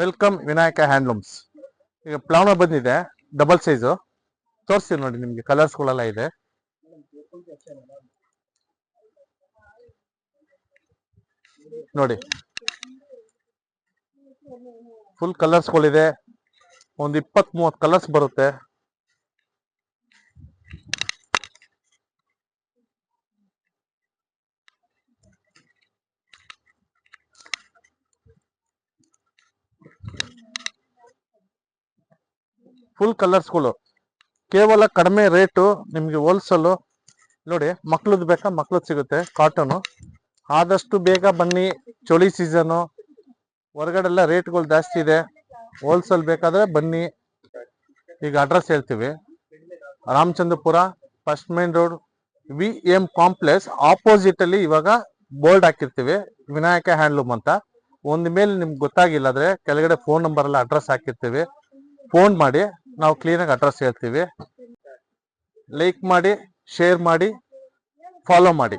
Welcome Vinayaka handlooms. ಈಗ ಪ್ಲಾವನ ಬಂದಿದೆ, double size ತೋರಿಸ್ತೀವಿ ನೋಡಿ. ನಿಮ್ಗೆ ಕಲರ್ಸ್ಗಳೆಲ್ಲ ಇದೆ. ನೋಡಿ, ಫುಲ್ ಕಲರ್ಸ್ಗಳಿದೆ. ಒಂದು 20-30 ಕಲರ್ಸ್ ಬರುತ್ತೆ. ಫುಲ್ ಕಲರ್ಸ್ಗಳು, ಕೇವಲ ಕಡಿಮೆ ರೇಟು, ನಿಮ್ಗೆ ಹೋಲ್ಸೇಲು. ನೋಡಿ, ಮಕ್ಳದ್ ಬೇಕಾ ಮಕ್ಳದ್ ಸಿಗುತ್ತೆ, ಕಾಟನು. ಆದಷ್ಟು ಬೇಗ ಬನ್ನಿ, ಚಳಿ ಸೀಸನು, ಹೊರಗಡೆ ಎಲ್ಲ ರೇಟ್ಗಳು ಜಾಸ್ತಿ ಇದೆ. ಹೋಲ್ಸೇಲ್ ಬೇಕಾದ್ರೆ ಬನ್ನಿ. ಈಗ ಅಡ್ರೆಸ್ ಹೇಳ್ತೀವಿ. Ramachandrapura first main road, VM complex opposite ಅಲ್ಲಿ ಇವಾಗ ಬೋರ್ಡ್ ಹಾಕಿರ್ತೀವಿ, ವಿನಾಯಕ ಹ್ಯಾಂಡ್ಲೂಮ್ ಅಂತ. ಒಂದ್ ಮೇಲೆ ನಿಮ್ಗೆ ಗೊತ್ತಾಗಿಲ್ಲ ಅಂದ್ರೆ ಕೆಳಗಡೆ ಫೋನ್ ನಂಬರ್ ಎಲ್ಲ ಅಡ್ರೆಸ್ ಹಾಕಿರ್ತೀವಿ, ಫೋನ್ ಮಾಡಿ, ನಾವು ಕ್ಲೀನಾಗಿ ಅಡ್ರೆಸ್ ಹೇಳ್ತೀವಿ. ಲೈಕ್ ಮಾಡಿ, ಶೇರ್ ಮಾಡಿ, ಫಾಲೋ ಮಾಡಿ.